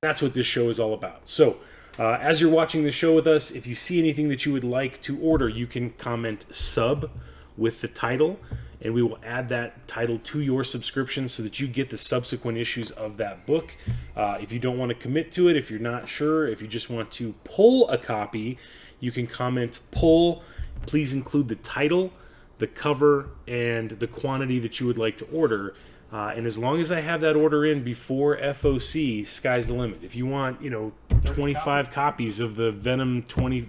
That's what this show is all about. So, as you're watching the show with us, if you see anything that you would like to order, you can comment sub with the title, and we will add that title to your subscription so that you get the subsequent issues of that book. If you don't want to commit to it, if you're not sure, if you just want to pull a copy, you can comment pull. Please include the title, the cover, and the quantity that you would like to order. And as long as I have that order in before FOC, sky's the limit. If you want, 25 copies of the Venom 20...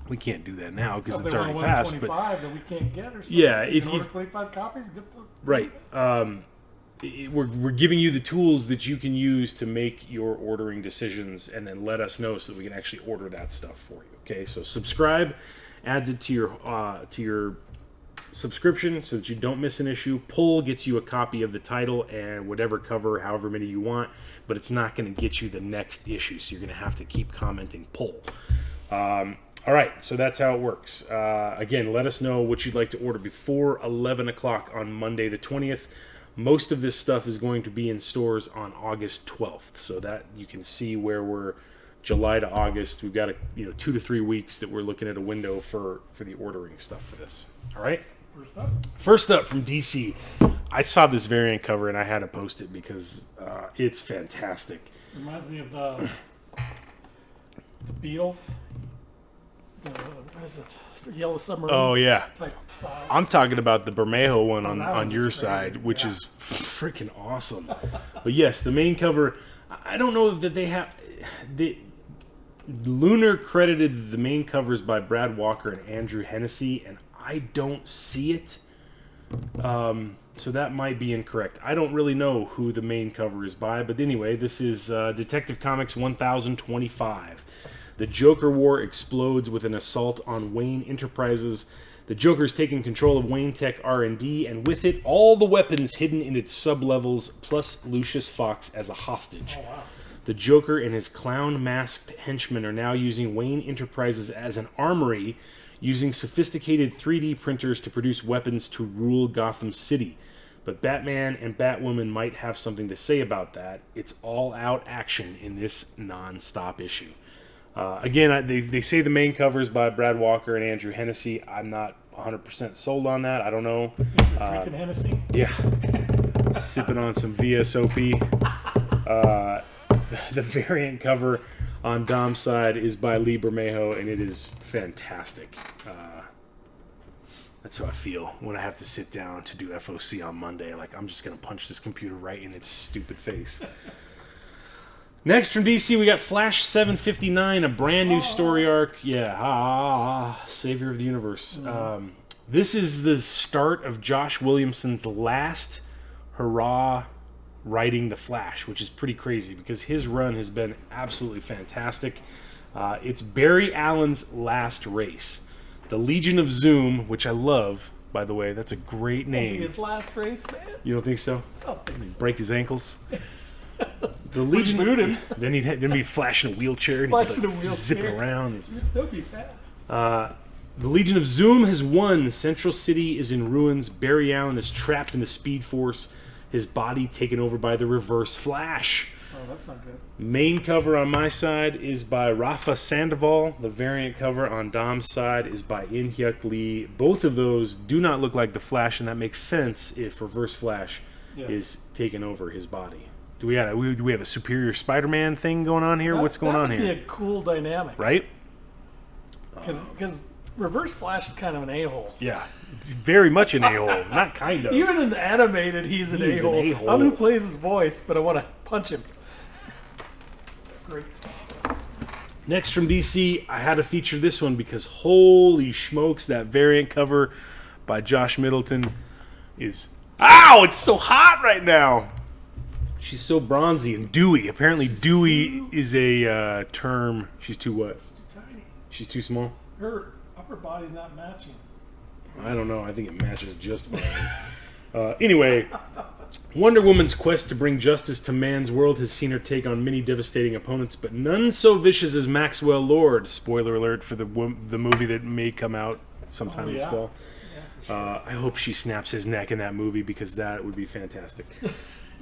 We can't do that now because it's already passed. 25 that we can't get or something. Yeah, if you order 25 copies, get the... Right. We're giving you the tools that you can use to make your ordering decisions, and then let us know so that we can actually order that stuff for you. Okay, so subscribe adds it to your subscription so that you don't miss an issue. Pull gets you a copy of the title and whatever cover, however many you want, but it's not going to get you the next issue, so you're going to have to keep commenting pull. All right, so that's how it works. Again, let us know what you'd like to order before 11 o'clock on Monday the 20th. Most of this stuff is going to be in stores on August 12th, so that you can see where we're July to August. We've got 2 to 3 weeks that we're looking at a window for the ordering stuff for this. All right? First up from DC, I saw this variant cover and I had to post it because it's fantastic. Reminds me of the Beatles. What is it? The Yellow Submarine. Oh, yeah. Type style. I'm talking about the Bermejo one on your crazy. side, which is freaking awesome. But yes, the main cover, I don't know that they have... Lunar credited the main covers by Brad Walker and Andrew Hennessy, and I don't see it. So that might be incorrect. I don't really know who the main cover is by, but anyway, this is Detective Comics 1025. The Joker War explodes with an assault on Wayne Enterprises. The Joker's taking control of Wayne Tech R&D, and with it, all the weapons hidden in its sub-levels, plus Lucius Fox as a hostage. Oh, wow. The Joker and his clown-masked henchmen are now using Wayne Enterprises as an armory, using sophisticated 3D printers to produce weapons to rule Gotham City. But Batman and Batwoman might have something to say about that. It's all-out action in this non-stop issue. Again, they say the main cover is by Brad Walker and Andrew Hennessy. I'm not 100% sold on that. I don't know. Drinking Hennessy? Yeah. Sipping on some VSOP. The variant cover on Dom's side is by Lee Bermejo, and it is fantastic. That's how I feel when I have to sit down to do FOC on Monday. Like, I'm just going to punch this computer right in its stupid face. Next from DC, we got Flash 759, a brand new story arc. Yeah, Savior of the Universe. This is the start of Josh Williamson's last hurrah writing The Flash, which is pretty crazy because his run has been absolutely fantastic. It's Barry Allen's last race. The Legion of Zoom, which I love, by the way. That's a great name. His last race, man? You don't think so? I don't think so. Break his ankles? The Legion... him. Then he'd be flashing a wheelchair and he'd be zipping around. He'd still be fast. The Legion of Zoom has won. Central City is in ruins. Barry Allen is trapped in the Speed Force. His body taken over by the Reverse Flash. Oh, that's not good. Main cover on my side is by Rafa Sandoval. The variant cover on Dom's side is by In-Hyuk Lee. Both of those do not look like the Flash, and that makes sense if Reverse Flash is taking over his body. Do we have a Superior Spider-Man thing going on here? What's going on here? That would be a cool dynamic. Right? Because Reverse Flash is kind of an a-hole. Yeah. Very much an a-hole. Not kind of. Even in the animated, he's an a-hole. I don't know who plays his voice, but I want to punch him. Great stuff. Next from DC, I had to feature this one because holy smokes, that variant cover by Josh Middleton is... Ow! It's so hot right now! She's so bronzy and dewy. Apparently dewy is a term. She's too what? She's too tiny. She's too small? Her upper body's not matching. I don't know. I think it matches just fine. Anyway, Wonder Woman's quest to bring justice to man's world has seen her take on many devastating opponents, but none so vicious as Maxwell Lord. Spoiler alert for the movie that may come out sometime this fall. Yeah, for sure. I hope she snaps his neck in that movie because that would be fantastic.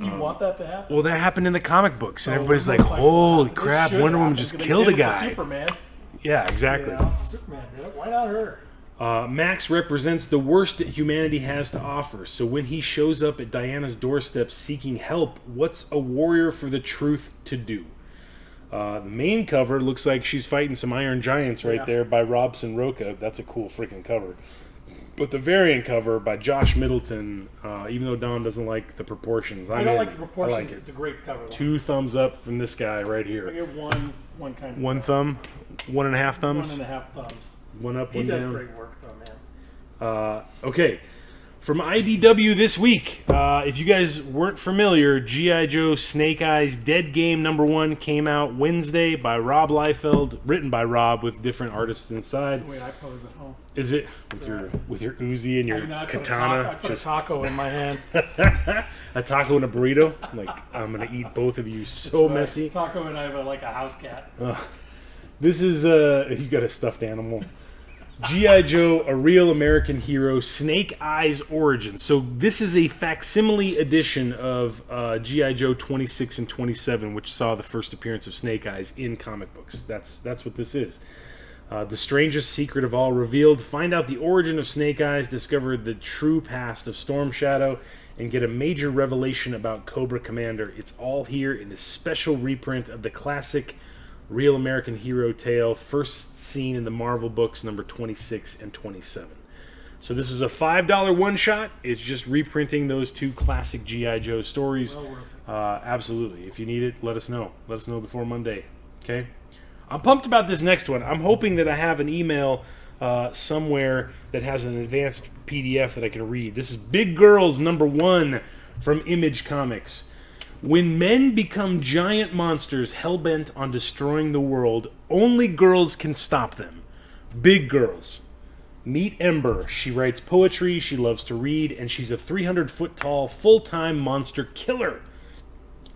You want that to happen? Well, that happened in the comic books, and everybody's like, "Holy crap! Wonder Woman just killed a guy." Superman. Yeah, exactly. Superman did it. Why not her? Max represents the worst that humanity has to offer. So when he shows up at Diana's doorstep seeking help, what's a warrior for the truth to do? The main cover looks like she's fighting some Iron Giants right there by Robson Roca. That's a cool freaking cover. But the variant cover by Josh Middleton, even though Don doesn't like the proportions, I don't like the proportions. I like it. It's a great cover. 2 thumbs up from this guy right here. I get one kind of. 1 thumb, 1.5 thumbs. 1.5 thumbs. 1 up, 1 down. He does great work, though, man. Okay. From IDW this week, if you guys weren't familiar, G.I. Joe Snake Eyes Dead Game #1 came out Wednesday by Rob Liefeld, written by Rob with different artists inside. That's the way I pose at home. Is it? With your Uzi and your katana? I put a taco in my hand. A taco and a burrito? Like, I'm going to eat both of you so messy. Taco and I have like a house cat. This is, you got a stuffed animal. G.I. Joe, a real American hero, Snake Eyes Origin. So this is a facsimile edition of G.I. Joe 26 and 27, which saw the first appearance of Snake Eyes in comic books. That's what this is. The strangest secret of all revealed. Find out the origin of Snake Eyes, discover the true past of Storm Shadow, and get a major revelation about Cobra Commander. It's all here in this special reprint of the classic Real American Hero tale, first seen in the Marvel books number 26 and 27. So this is a $5 one-shot. It's just reprinting those 2 classic G.I. Joe stories. Well worth it. Absolutely. If you need it, let us know. Let us know before Monday. Okay? I'm pumped about this next one. I'm hoping that I have an email somewhere that has an advanced PDF that I can read. This is Big Girls #1 from Image Comics. When men become giant monsters hell-bent on destroying the world, only girls can stop them. Big Girls. Meet Ember. She writes poetry, she loves to read, and she's a 300-foot-tall, full-time monster killer.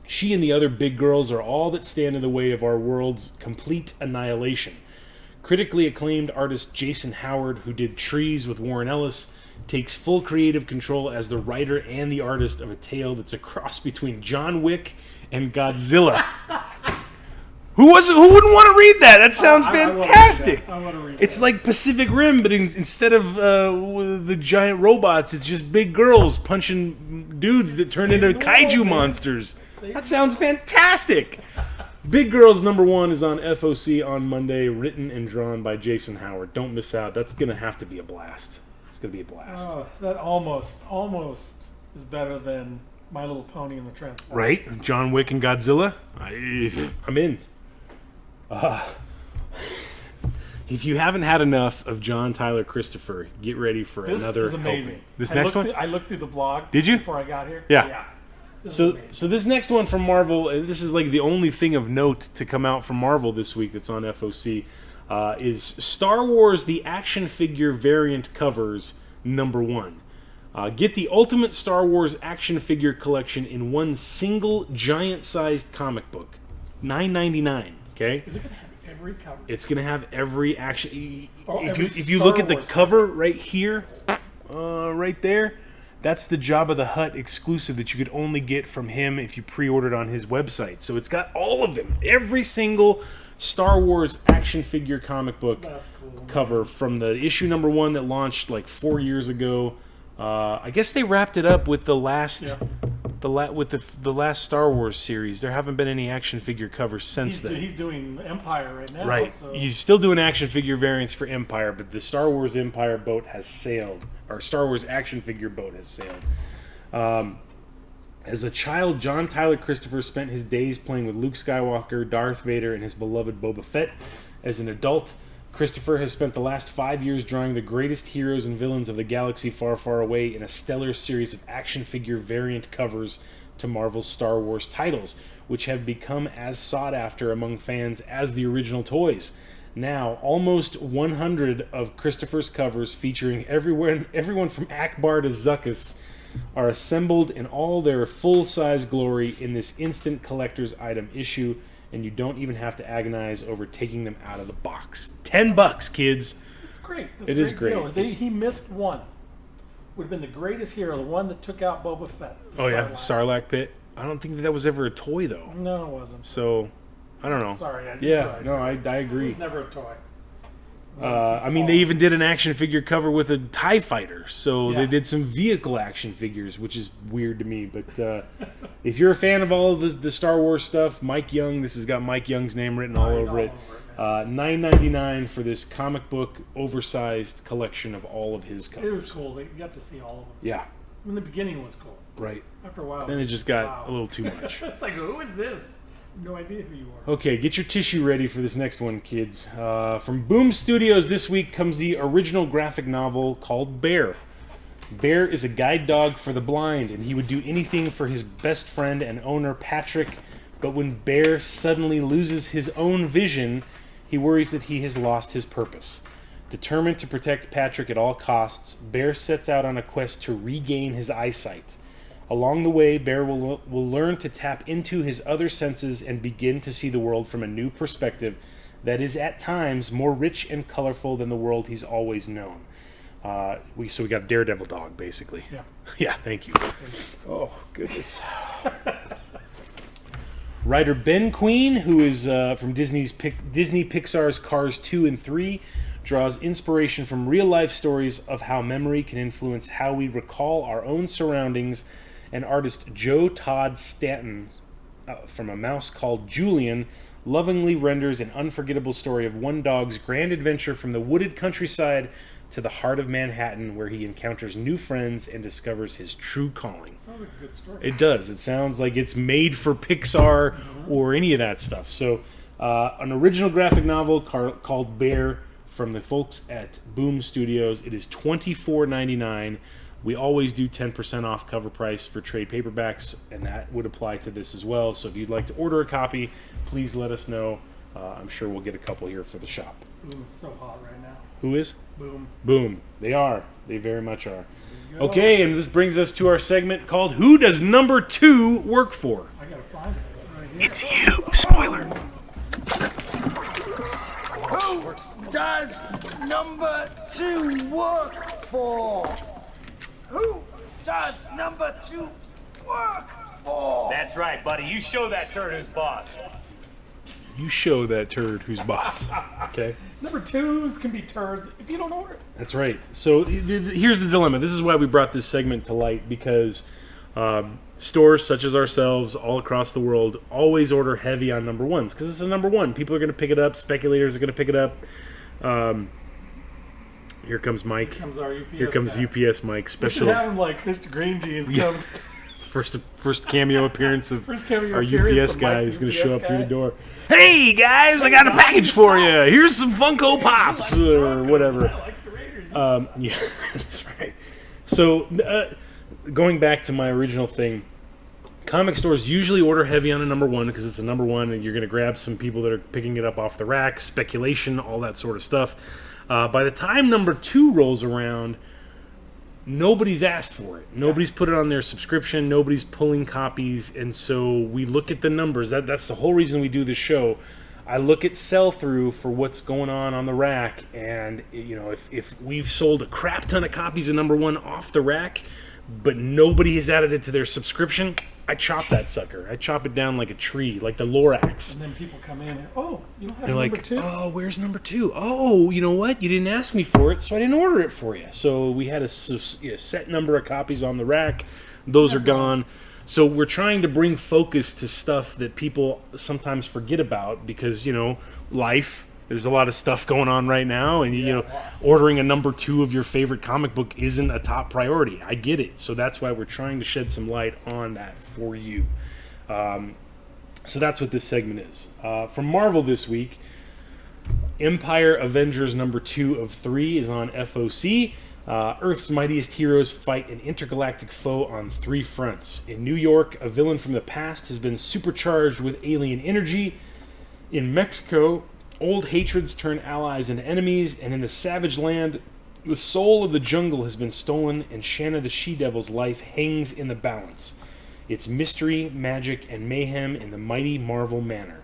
She and the other big girls are all that stand in the way of our world's complete annihilation. Critically acclaimed artist Jason Howard, who did Trees with Warren Ellis, takes full creative control as the writer and the artist of a tale that's a cross between John Wick and Godzilla. Who wouldn't want to read that? That sounds fantastic. I want to read It's like Pacific Rim, but instead of the giant robots, it's just big girls punching dudes that turn into kaiju monsters. That sounds fantastic. Big Girls #1 is on FOC on Monday, written and drawn by Jason Howard. Don't miss out. That's going to have to be a blast. It's going to be a blast. Oh, that almost is better than My Little Pony and the Transformers. Right? John Wick and Godzilla? I'm in. If you haven't had enough of John Tyler Christopher, get ready for another This is amazing. helping. This next one? I looked through the blog. Did you? Before I got here. Yeah. So this next one from Marvel, and this is like the only thing of note to come out from Marvel this week that's on FOC, is Star Wars the action figure variant covers #1. Get the ultimate Star Wars action figure collection in one single giant-sized comic book, $9.99. Okay. Is it going to have every cover? It's going to have every action. If you Star look at the Wars cover right here, right there. That's the Jabba the Hutt exclusive that you could only get from him if you pre-ordered on his website. So it's got all of them. Every single Star Wars action figure comic book cover from the issue #1 that launched like 4 years ago. I guess they wrapped it up with the last the last Star Wars series. There haven't been any action figure covers since then. He's doing Empire right now. Right. So. He's still doing action figure variants for Empire, but the Star Wars Empire boat has sailed. Or Star Wars action figure boat has sailed. As a child, John Tyler Christopher spent his days playing with Luke Skywalker, Darth Vader, and his beloved Boba Fett. As an adult, Christopher has spent the last 5 years drawing the greatest heroes and villains of the galaxy far, far away in a stellar series of action figure variant covers to Marvel's Star Wars titles, which have become as sought after among fans as the original toys. Now, almost 100 of Christopher's covers featuring everyone from Akbar to Zuckuss are assembled in all their full-size glory in this instant collector's item issue, and you don't even have to agonize over taking them out of the box. $10, kids. It's great. It is great. He missed one. Would have been the greatest hero, the one that took out Boba Fett. Oh yeah, Sarlacc pit. I don't think that was ever a toy, though. No, it wasn't. So, I don't know. Sorry, I agree. It was never a toy. I mean, they even did an action figure cover with a TIE fighter. So Yeah. they did some vehicle action figures, which is weird to me. But if you're a fan of all of the Star Wars stuff, Mike Young, this has got Mike Young's name written all over it. $9.99 for this comic book oversized collection of all of his covers. It was cool. You got to see all of them. Yeah. In the beginning, it was cool. Right. After a while, Then it just got wow. a little too much. It's like, who is this? No idea who you are. Okay, get your tissue ready for this next one, kids. From Boom Studios this week comes the original graphic novel called Bear. Bear is a guide dog for the blind, and he would do anything for his best friend and owner, Patrick. But when Bear suddenly loses his own vision, he worries that he has lost his purpose. Determined to protect Patrick at all costs, Bear sets out on a quest to regain his eyesight. Along the way, Bear will learn to tap into his other senses and begin to see the world from a new perspective that is at times more rich and colorful than the world he's always known. We got Daredevil Dog, basically. Yeah. Yeah, thank you. Oh, goodness. Writer Ben Queen, who is from Disney Pixar's Cars 2 and 3, draws inspiration from real-life stories of how memory can influence how we recall our own surroundings, and artist Joe Todd Stanton from A Mouse Called Julian lovingly renders an unforgettable story of one dog's grand adventure from the wooded countryside to the heart of Manhattan, where he encounters new friends and discovers his true calling. Sounds like a good story. It does. It sounds like it's made for Pixar or any of that stuff. So, an original graphic novel called Bear from the folks at Boom Studios. It is $24.99. We always do 10% off cover price for trade paperbacks, and that would apply to this as well. So if you'd like to order a copy, please let us know. I'm sure we'll get a couple here for the shop. Boom is so hot right now. Who is? Boom. Boom. They are. They very much are. Okay, and this brings us to our segment called Who Does Number 2 Work For? I gotta find it right here. It's you. Spoiler. Who does number 2 work for? Who does number 2 work for? That's right, buddy. You show that turd who's boss. You show that turd who's boss. Okay? Number 2s can be turds if you don't order it. That's right. So here's the dilemma. This is why we brought this segment to light, because stores such as ourselves all across the world always order heavy on number 1s, because it's a number 1. People are going to pick it up. Speculators are going to pick it up. Here comes Mike. Here comes our UPS Here comes guy. UPS Mike. We should Special have him like Mr. Green Jeans come. first cameo appearance of First cameo our appearance UPS of guy Mike, is going to UPS show up through guy. the door. Hey guys, I got a package for you. Here's some Funko Pops or whatever. I like the Raiders. Yeah, that's right. So, going back to my original thing, comic stores usually order heavy on a number 1 because it's a number 1, and you're going to grab some people that are picking it up off the rack, speculation, all that sort of stuff. By the time number 2 rolls around, nobody's asked for it. Nobody's put it on their subscription. Nobody's pulling copies, and so we look at the numbers. That's the whole reason we do this show. I look at sell-through for what's going on the rack, and if we've sold a crap ton of copies of number 1 off the rack, but nobody has added it to their subscription, I chop that sucker. I chop it down like a tree, like the Lorax. And then people come in and, oh, you don't have They're number like, 2? oh, where's number 2? Oh, you know what? You didn't ask me for it, so I didn't order it for you. So we had a set number of copies on the rack. Those are gone. So we're trying to bring focus to stuff that people sometimes forget about because, life. There's a lot of stuff going on right now, and ordering a number 2 of your favorite comic book isn't a top priority. I get it. So that's why we're trying to shed some light on that for you. So that's what this segment is. From Marvel this week, Empire Avengers number 2 of 3 is on FOC. Earth's mightiest heroes fight an intergalactic foe on 3 fronts. In New York, a villain from the past has been supercharged with alien energy. In Mexico, old hatreds turn allies into enemies, and in the savage land, the soul of the jungle has been stolen, and Shanna the She-Devil's life hangs in the balance. It's mystery, magic, and mayhem in the mighty Marvel manner.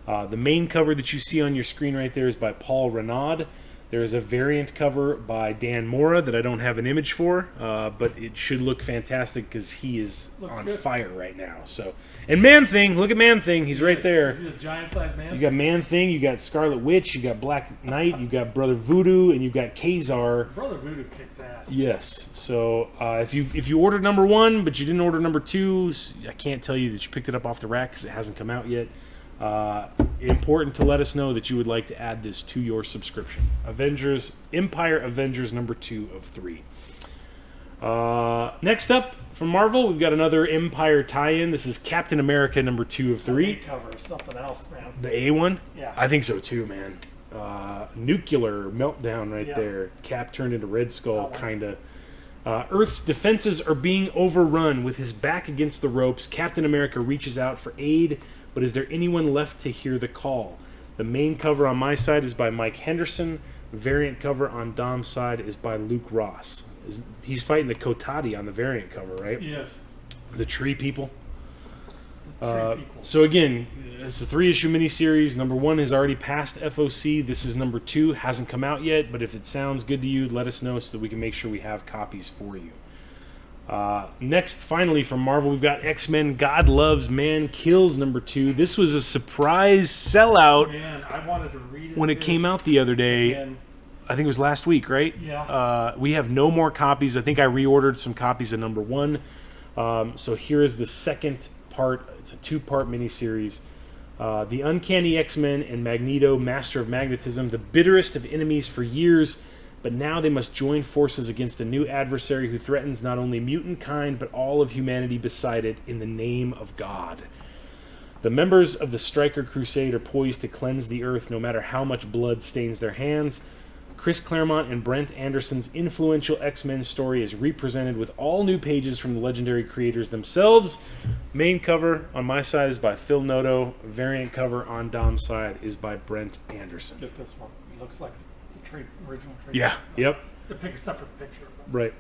The main cover that you see on your screen right there is by Paul Renaud. There's a variant cover by Dan Mora that I don't have an image for, but it should look fantastic because he is on fire right now. So, and Man-Thing, look at Man-Thing, he's right there. He's a giant-sized man. You got Man-Thing, you got Scarlet Witch, you got Black Knight, you got Brother Voodoo, and you got Kazar. Brother Voodoo kicks ass. Yes. So if you ordered number 1 but you didn't order number 2, I can't tell you that you picked it up off the rack because it hasn't come out yet. Important to let us know that you would like to add this to your subscription. Empire Avengers number 2 of 3. Next up from Marvel, we've got another Empire tie-in. This is Captain America number 2 of 3. The A cover is something else, man. The A one? Yeah. I think so too, man. Nuclear meltdown right there. Cap turned into Red Skull, kind of. Earth's defenses are being overrun. With his back against the ropes, Captain America reaches out for aid, but is there anyone left to hear the call? The main cover on my side is by Mike Henderson. The variant cover on Dom's side is by Luke Ross. He's fighting the Kotati on the variant cover, right? Yes. The Tree People. The Tree People. So again, it's a 3-issue miniseries. Number 1 has already passed FOC. This is number 2. Hasn't come out yet, but if it sounds good to you, let us know so that we can make sure we have copies for you. Next, finally, from Marvel, we've got X-Men God Loves, Man Kills number 2. This was a surprise sellout. Man, I wanted to read it when it came out the other day. And I think it was last week, right? Yeah. We have no more copies. I think I reordered some copies of number 1. So here is the second part. It's a 2-part miniseries. The Uncanny X-Men and Magneto, Master of Magnetism, the bitterest of enemies for years, but now they must join forces against a new adversary who threatens not only mutant kind, but all of humanity beside it in the name of God. The members of the Stryker Crusade are poised to cleanse the Earth no matter how much blood stains their hands. Chris Claremont and Brent Anderson's influential X-Men story is represented with all new pages from the legendary creators themselves. Main cover on my side is by Phil Noto. Variant cover on Dom's side is by Brent Anderson. get this one. It looks like the original trade. Yeah, yep. The pick except for the picture. Right.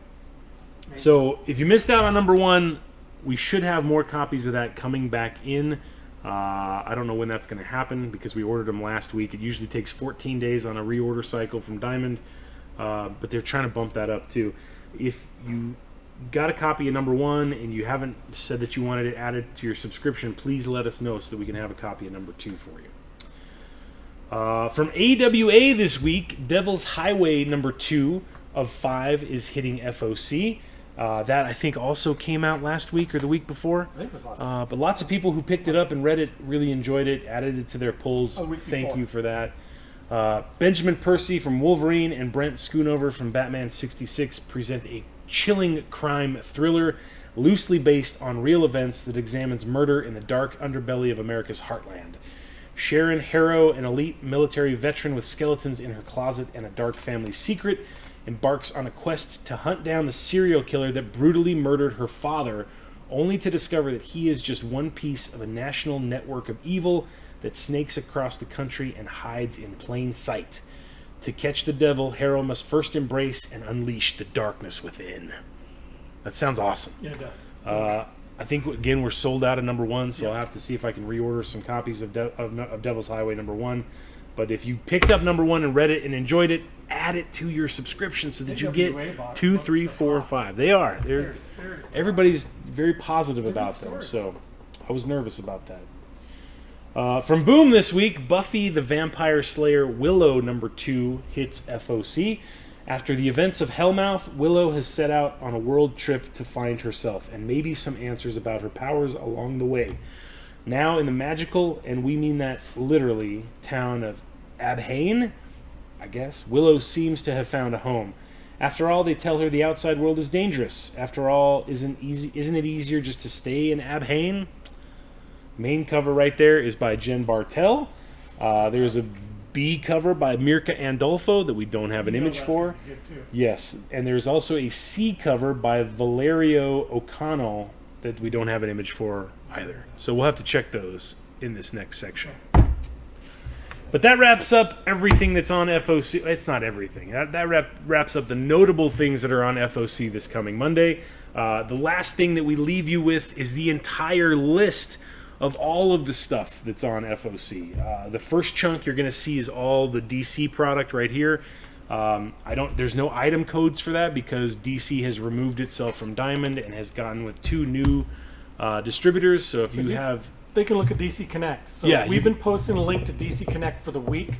So if you missed out on number 1, we should have more copies of that coming back in. I don't know when that's going to happen because we ordered them last week. It usually takes 14 days on a reorder cycle from Diamond, but they're trying to bump that up too. If you got a copy of number 1 and you haven't said that you wanted it added to your subscription, please let us know so that we can have a copy of number 2 for you. From AWA this week, Devil's Highway number 2 of 5 is hitting FOC. That I think also came out last week or the week before. I think it was last week. But lots of people who picked it up and read it really enjoyed it, added it to their polls. Thank you for that. Benjamin Percy from Wolverine and Brent Schoonover from Batman 66 present a chilling crime thriller loosely based on real events that examines murder in the dark underbelly of America's heartland. Sharon Harrow, an elite military veteran with skeletons in her closet and a dark family secret, embarks on a quest to hunt down the serial killer that brutally murdered her father, only to discover that he is just one piece of a national network of evil that snakes across the country and hides in plain sight. To catch the devil, Harrow must first embrace and unleash the darkness within. That sounds awesome. Yeah, it does. I think, again, we're sold out of number 1, so I'll have to see if I can reorder some copies of Devil's Highway number 1. But if you picked up number 1 and read it and enjoyed it, add it to your subscription so that you get 2, 3, 4, and 5. They are. Everybody's very positive about them, so I was nervous about that. From Boom this week, Buffy the Vampire Slayer Willow number 2 hits FOC. After the events of Hellmouth, Willow has set out on a world trip to find herself and maybe some answers about her powers along the way. Now in the magical, and we mean that literally, town of Abhain, I guess, Willow seems to have found a home. After all, they tell her the outside world is dangerous. After all, isn't it easier just to stay in Abhain? Main cover right there is by Jen Bartel. There's a B cover by Mirka Andolfo that we don't have an image for. Yes, and there's also a C cover by Valerio O'Connell that we don't have an image for either. So we'll have to check those in this next section. But that wraps up everything that's on FOC. It's not everything. That wraps up the notable things that are on FOC this coming Monday. The last thing that we leave you with is the entire list of all of the stuff that's on FOC. The first chunk you're going to see is all the DC product right here. There's no item codes for that because DC has removed itself from Diamond and has gone with 2 new distributors. So if you have, they can look at DC Connect. So Yeah, we've been posting a link to DC Connect for the week,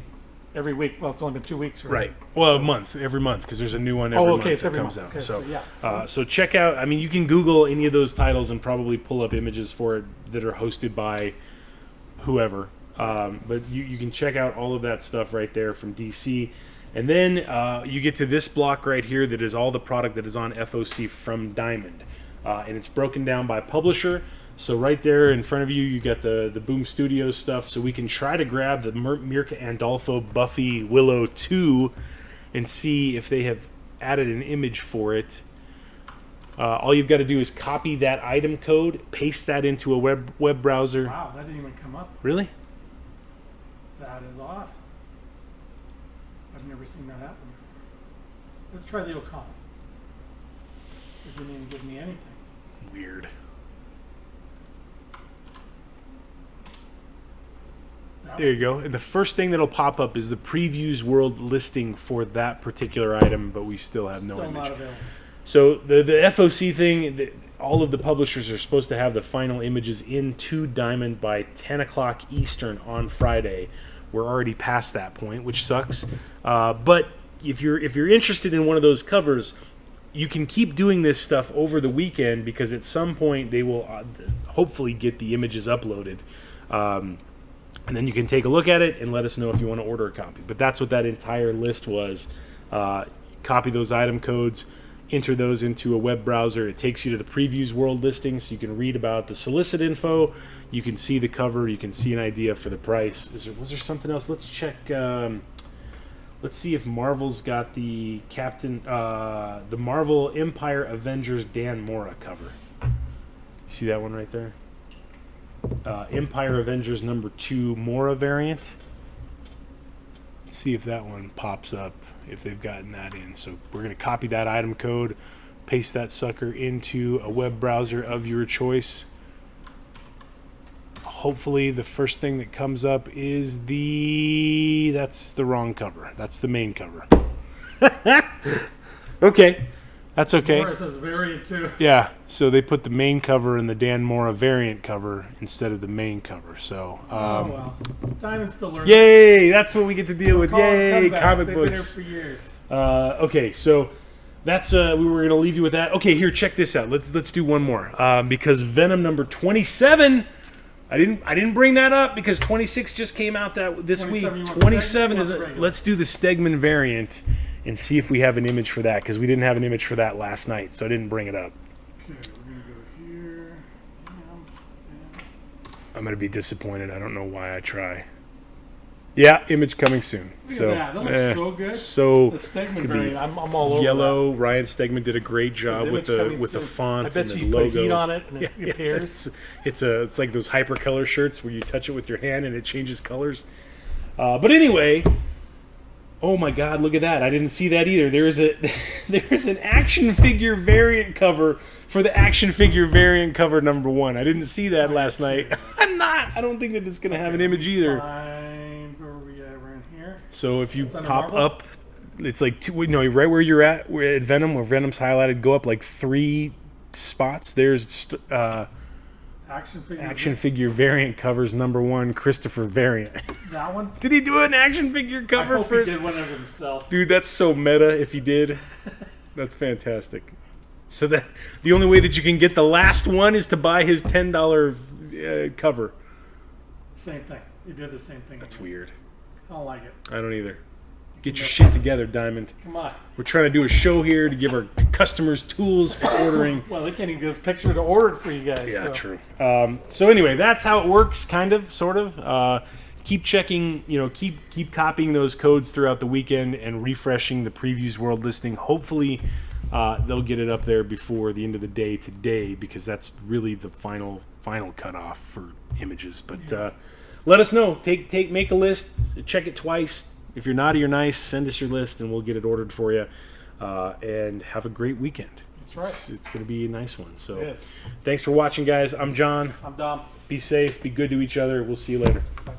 every week. Well, it's only been 2 weeks, right? Well, every month because there's a new one every month it's that every comes month. out. Okay, So, yeah. so check out. I mean, you can Google any of those titles and probably pull up images for it that are hosted by whoever. But you can check out all of that stuff right there from DC. And then you get to this block right here that is all the product that is on FOC from Diamond. And it's broken down by publisher. So right there in front of you, you got the Boom Studios stuff. So we can try to grab the Mirka Andolfo Buffy Willow 2 and see if they have added an image for it. All you've got to do is copy that item code, paste that into a web browser. Wow, that didn't even come up. Really? That is odd. I've never seen that happen. Let's try the O'Connell. It didn't even give me anything. Weird. There you go. And the first thing that'll pop up is the Previews World listing for that particular item, but we still have no image. Not available. So the FOC thing, all of the publishers are supposed to have the final images into Diamond by 10 o'clock Eastern on Friday. We're already past that point, which sucks. But if you're interested in one of those covers, you can keep doing this stuff over the weekend because at some point they will hopefully get the images uploaded. And then you can take a look at it and let us know if you want to order a copy. But that's what that entire list was. Copy those item codes, enter those into a web browser. It takes you to the Previews World listing so you can read about the solicit info. You can see the cover. You can see an idea for the price. Was there something else? Let's check. Let's see if Marvel's got the the Marvel Empire Avengers Dan Mora cover. See that one right there? Empire Avengers #2 Mora variant. Let's see if that one pops up, if they've gotten that in. So we're going to copy that item code, paste that sucker into a web browser of your choice. Hopefully the first thing that comes up is that's the wrong cover. That's the main cover. Okay. That's okay. Mora says variant too. Yeah, so they put the main cover and the Dan Mora variant cover instead of the main cover. So, oh well, Diamond's still learning. Yay! That's what we get to deal with. Yay! Comic They've books. Been here for years. Okay, so that's we were gonna leave you with that. Okay, here, check this out. Let's do one more because Venom #27. I didn't bring that up because 26 just came out this week. 27 is let's do the Stegman variant. And see if we have an image for that, because we didn't have an image for that last night, so I didn't bring it up. Okay, we're going to go here. I'm going to be disappointed. I don't know why I try. Yeah, image coming soon. Look So, at that. That looks so good. So The Stegman it's gonna variant, be I'm all over yellow. that. Ryan Stegman did a great job with the font I and bet the you logo. put heat on it and it appears. It's like those hypercolor shirts where you touch it with your hand and it changes colors. But anyway. Oh my God! Look at that! I didn't see that either. There's an action figure variant cover for the action figure variant cover #1. I didn't see that last night. I don't think that it's gonna have an image either. Fine. Where are we at around here? So if you It's under pop Marvel? up, it's like right where you're at. We're at Venom, where Venom's highlighted. Go up like 3 spots. There's action figure variant covers #1 Christopher variant. That one? Did he do an action figure cover I hope first? he did one of himself. Dude, that's so meta if he did. That's fantastic. So that the only way that you can get the last one is to buy his $10 cover. Same thing. He did the same thing. That's weird. I don't like it. I don't either. Get your shit together, Diamond. Come on. We're trying to do a show here to give our customers tools for ordering. Well, they can't even give us a picture to order it for you guys. Yeah, so. true. So anyway, that's how it works, kind of, sort of. Keep checking, keep copying those codes throughout the weekend and refreshing the Previews World listing. Hopefully, they'll get it up there before the end of the day today, because that's really the final cutoff for images. But let us know. Make a list. Check it twice. If you're naughty or nice, send us your list and we'll get it ordered for you. And have a great weekend. That's right. It's going to be a nice one. So, It is. thanks for watching, guys. I'm John. I'm Dom. Be safe. Be good to each other. We'll see you later. Bye.